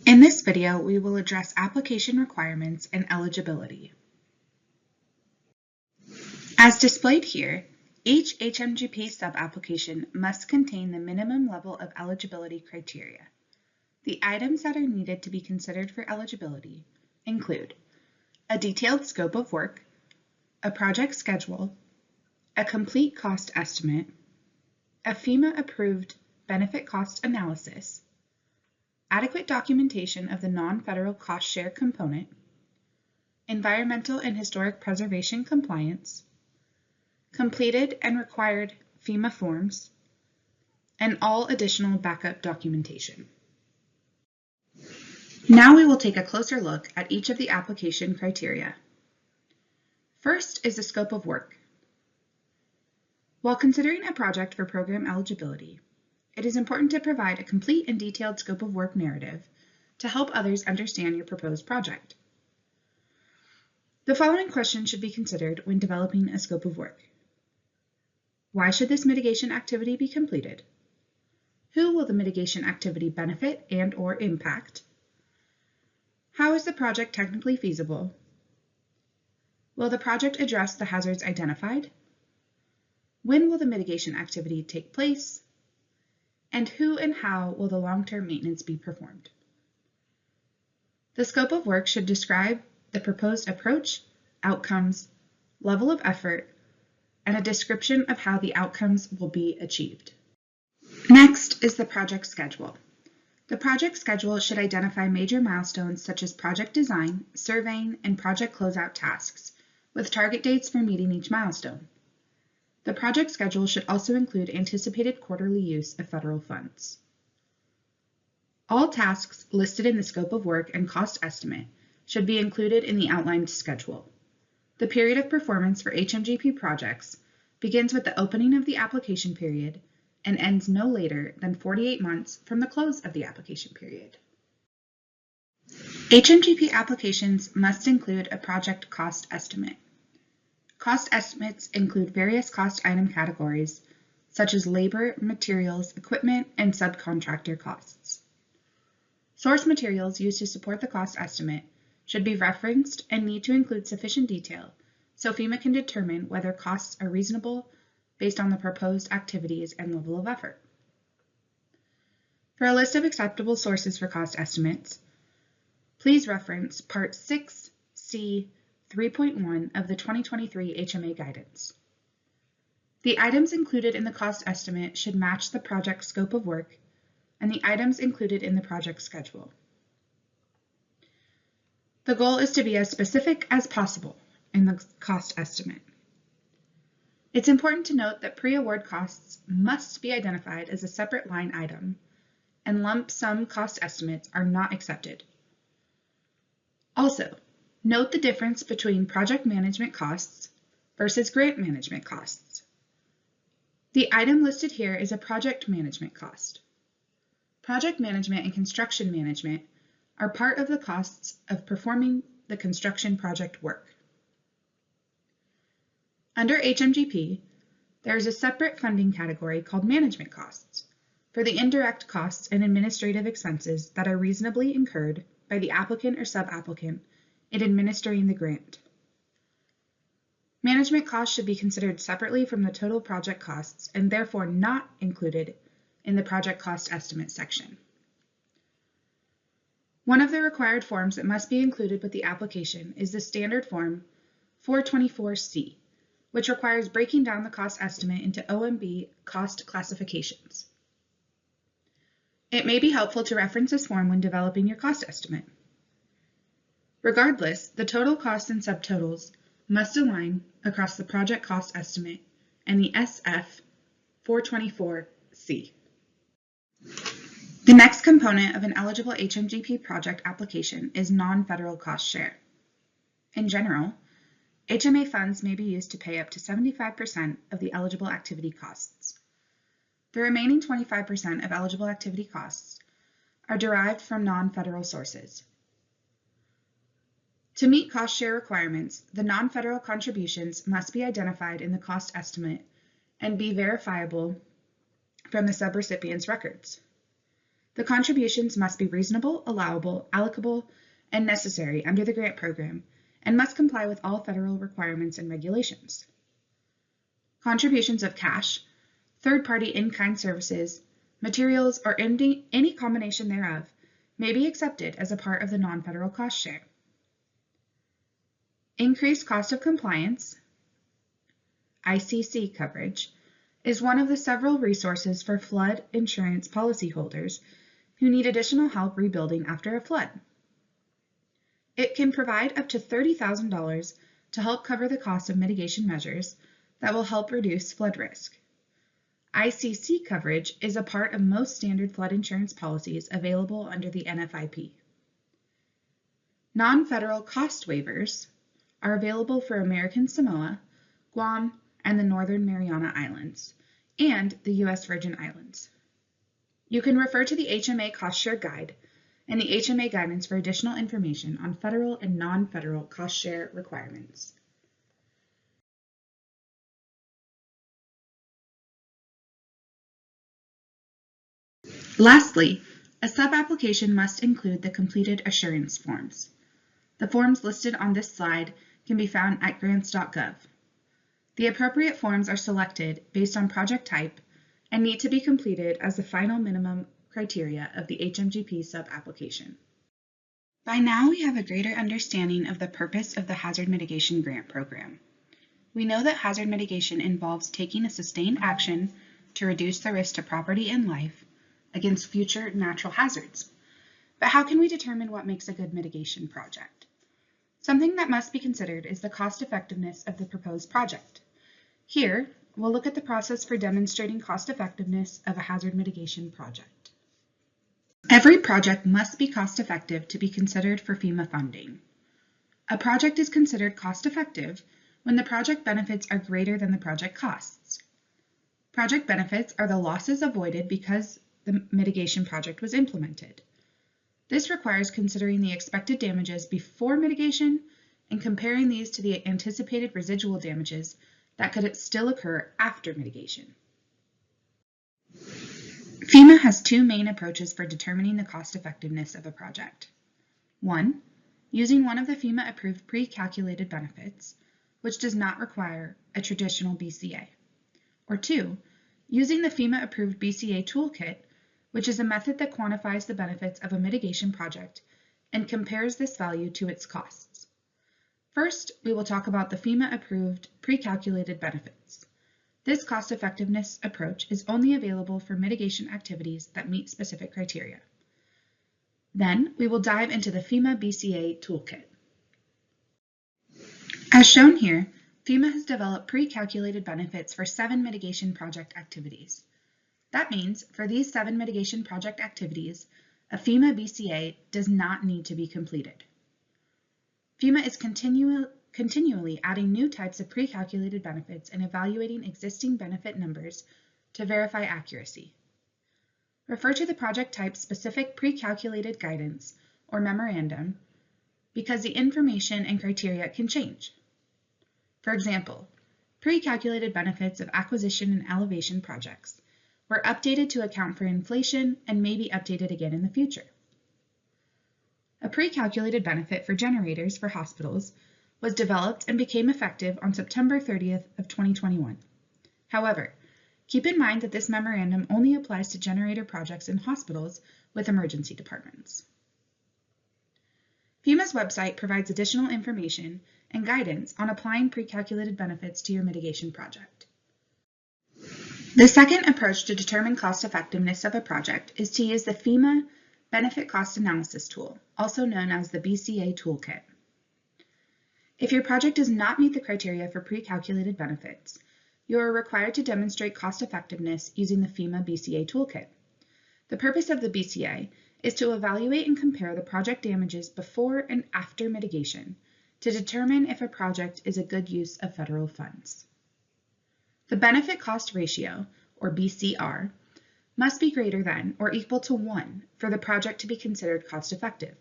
In this video, we will address application requirements and eligibility. As displayed here, each HMGP sub-application must contain the minimum level of eligibility criteria. The items that are needed to be considered for eligibility include a detailed scope of work, a project schedule, a complete cost estimate, a FEMA-approved benefit cost analysis, adequate documentation of the non-federal cost share component, environmental and historic preservation compliance, completed and required FEMA forms, and all additional backup documentation. Now we will take a closer look at each of the application criteria. First is the scope of work. While considering a project for program eligibility, it is important to provide a complete and detailed scope of work narrative to help others understand your proposed project. The following questions should be considered when developing a scope of work. Why should this mitigation activity be completed? Who will the mitigation activity benefit and/or impact? How is the project technically feasible? Will the project address the hazards identified? When will the mitigation activity take place? And who and how will the long-term maintenance be performed? The scope of work should describe the proposed approach, outcomes, level of effort, and a description of how the outcomes will be achieved. Next is the project schedule. The project schedule should identify major milestones such as project design, surveying, and project closeout tasks, with target dates for meeting each milestone. The project schedule should also include anticipated quarterly use of federal funds. All tasks listed in the scope of work and cost estimate should be included in the outlined schedule. The period of performance for HMGP projects begins with the opening of the application period and ends no later than 48 months from the close of the application period. HMGP applications must include a project cost estimate. Cost estimates include various cost item categories, such as labor, materials, equipment, and subcontractor costs. Source materials used to support the cost estimate should be referenced and need to include sufficient detail so FEMA can determine whether costs are reasonable based on the proposed activities and level of effort. For a list of acceptable sources for cost estimates, please reference Part 6C 3.1 of the 2023 HMA guidance. The items included in the cost estimate should match the project scope of work and the items included in the project schedule. The goal is to be as specific as possible in the cost estimate. It's important to note that pre-award costs must be identified as a separate line item, and lump sum cost estimates are not accepted. Also, note the difference between project management costs versus grant management costs. The item listed here is a project management cost. Project management and construction management are part of the costs of performing the construction project work. Under HMGP, there is a separate funding category called management costs for the indirect costs and administrative expenses that are reasonably incurred by the applicant or sub-applicant in administering the grant. Management costs should be considered separately from the total project costs and therefore not included in the project cost estimate section. One of the required forms that must be included with the application is the standard form 424C, which requires breaking down the cost estimate into OMB cost classifications. It may be helpful to reference this form when developing your cost estimate. Regardless, the total costs and subtotals must align across the project cost estimate and the SF 424C. The next component of an eligible HMGP project application is non-federal cost share. In general, HMA funds may be used to pay up to 75% of the eligible activity costs. The remaining 25% of eligible activity costs are derived from non-federal sources. To meet cost share requirements, the non-federal contributions must be identified in the cost estimate and be verifiable from the subrecipient's records. The contributions must be reasonable, allowable, allocable, and necessary under the grant program, and must comply with all federal requirements and regulations. Contributions of cash, third-party in-kind services, materials, or any combination thereof may be accepted as a part of the non-federal cost share. Increased cost of compliance, ICC coverage, is one of the several resources for flood insurance policyholders who need additional help rebuilding after a flood. It can provide up to $30,000 to help cover the cost of mitigation measures that will help reduce flood risk. ICC coverage is a part of most standard flood insurance policies available under the NFIP. Non-federal cost waivers are available for American Samoa, Guam, and the Northern Mariana Islands, and the U.S. Virgin Islands. You can refer to the HMA Cost Share Guide and the HMA Guidance for additional information on federal and non-federal cost share requirements. Lastly, a sub-application must include the completed assurance forms. The forms listed on this slide can be found at grants.gov. The appropriate forms are selected based on project type and need to be completed as the final minimum criteria of the HMGP sub-application. By now, we have a greater understanding of the purpose of the Hazard Mitigation Grant Program. We know that hazard mitigation involves taking a sustained action to reduce the risk to property and life against future natural hazards. But how can we determine what makes a good mitigation project? Something that must be considered is the cost effectiveness of the proposed project. Here, we'll look at the process for demonstrating cost effectiveness of a hazard mitigation project. Every project must be cost effective to be considered for FEMA funding. A project is considered cost effective when the project benefits are greater than the project costs. Project benefits are the losses avoided because the mitigation project was implemented. This requires considering the expected damages before mitigation and comparing these to the anticipated residual damages that could still occur after mitigation. FEMA has two main approaches for determining the cost effectiveness of a project. One, using one of the FEMA approved pre-calculated benefits, which does not require a traditional BCA. Or two, using the FEMA approved BCA toolkit, which is a method that quantifies the benefits of a mitigation project and compares this value to its costs. First, we will talk about the FEMA-approved pre-calculated benefits. This cost-effectiveness approach is only available for mitigation activities that meet specific criteria. Then, we will dive into the FEMA BCA toolkit. As shown here, FEMA has developed pre-calculated benefits for 7 mitigation project activities. That means for these 7 mitigation project activities, a FEMA BCA does not need to be completed. FEMA is continually adding new types of pre-calculated benefits and evaluating existing benefit numbers to verify accuracy. Refer to the project type specific pre-calculated guidance or memorandum because the information and criteria can change. For example, pre-calculated benefits of acquisition and elevation projects were updated to account for inflation and may be updated again in the future. A pre-calculated benefit for generators for hospitals was developed and became effective on September 30th of 2021. However, keep in mind that this memorandum only applies to generator projects in hospitals with emergency departments. FEMA's website provides additional information and guidance on applying pre-calculated benefits to your mitigation project. The second approach to determine cost effectiveness of a project is to use the FEMA Benefit Cost Analysis Tool, also known as the BCA Toolkit. If your project does not meet the criteria for pre-calculated benefits, you are required to demonstrate cost effectiveness using the FEMA BCA Toolkit. The purpose of the BCA is to evaluate and compare the project damages before and after mitigation to determine if a project is a good use of federal funds. The benefit cost ratio, or BCR, must be greater than or equal to 1 for the project to be considered cost effective.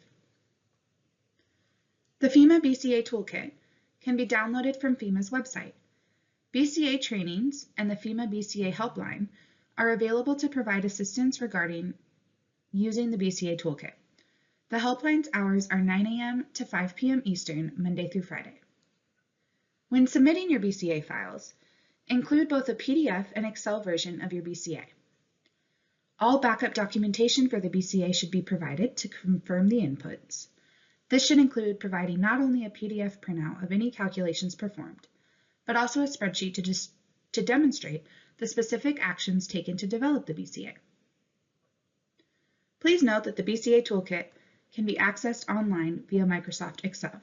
The FEMA BCA Toolkit can be downloaded from FEMA's website. BCA trainings and the FEMA BCA helpline are available to provide assistance regarding using the BCA Toolkit. The helpline's hours are 9 a.m. to 5 p.m. Eastern, Monday through Friday. When submitting your BCA files, include both a PDF and Excel version of your BCA. All backup documentation for the BCA should be provided to confirm the inputs. This should include providing not only a PDF printout of any calculations performed, but also a spreadsheet to demonstrate the specific actions taken to develop the BCA. Please note that the BCA Toolkit can be accessed online via Microsoft Excel.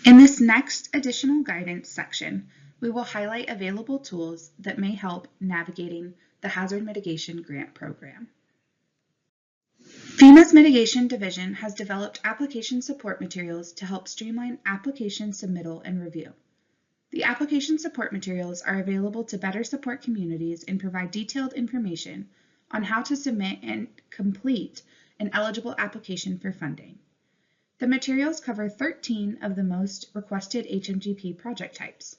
In this next additional guidance section, we will highlight available tools that may help navigating the Hazard Mitigation Grant Program. FEMA's Mitigation Division has developed application support materials to help streamline application submittal and review. The application support materials are available to better support communities and provide detailed information on how to submit and complete an eligible application for funding. The materials cover 13 of the most requested HMGP project types.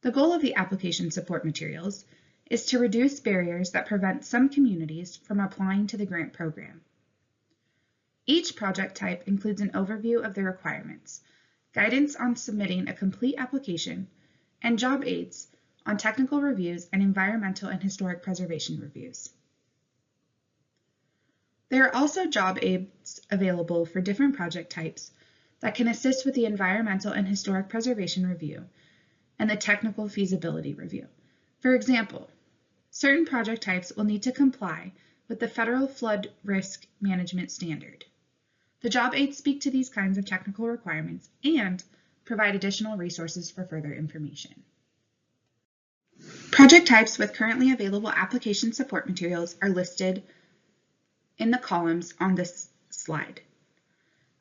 The goal of the application support materials is to reduce barriers that prevent some communities from applying to the grant program. Each project type includes an overview of the requirements, guidance on submitting a complete application, and job aids on technical reviews and environmental and historic preservation reviews. There are also job aids available for different project types that can assist with the environmental and historic preservation review and the technical feasibility review. For example, certain project types will need to comply with the Federal Flood Risk Management Standard. The job aids speak to these kinds of technical requirements and provide additional resources for further information. Project types with currently available application support materials are listed in the columns on this slide.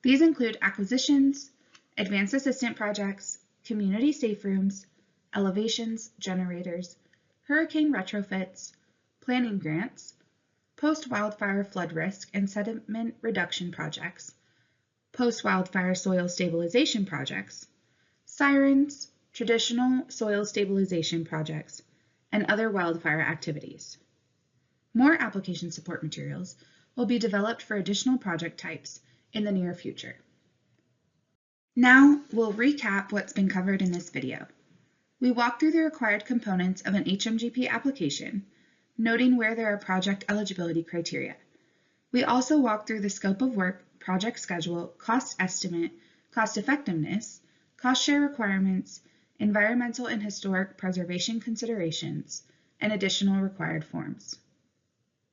These include acquisitions, advanced assistant projects, community safe rooms, elevations, generators, hurricane retrofits, planning grants, post-wildfire flood risk and sediment reduction projects, post-wildfire soil stabilization projects, sirens, traditional soil stabilization projects, and other wildfire activities. More application support materials will be developed for additional project types in the near future. Now we'll recap what's been covered in this video. We walked through the required components of an HMGP application, noting where there are project eligibility criteria. We also walked through the scope of work, project schedule, cost estimate, cost effectiveness, cost share requirements, environmental and historic preservation considerations, and additional required forms.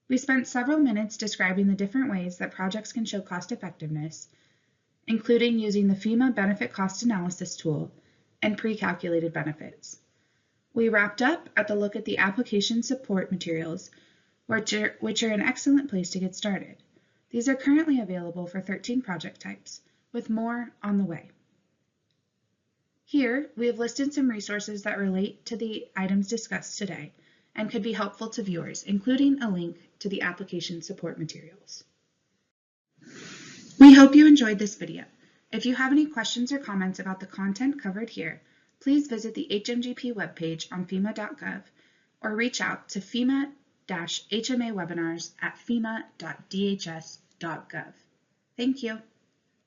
We spent several minutes describing the different ways that projects can show cost effectiveness, including using the FEMA benefit cost analysis tool and pre-calculated benefits. We wrapped up at the look at the application support materials, which are an excellent place to get started. These are currently available for 13 project types, with more on the way. Here, we have listed some resources that relate to the items discussed today and could be helpful to viewers, including a link to the application support materials. We hope you enjoyed this video. If you have any questions or comments about the content covered here, please visit the HMGP webpage on FEMA.gov or reach out to FEMA-HMA webinars at FEMA.dhs.gov. Thank you.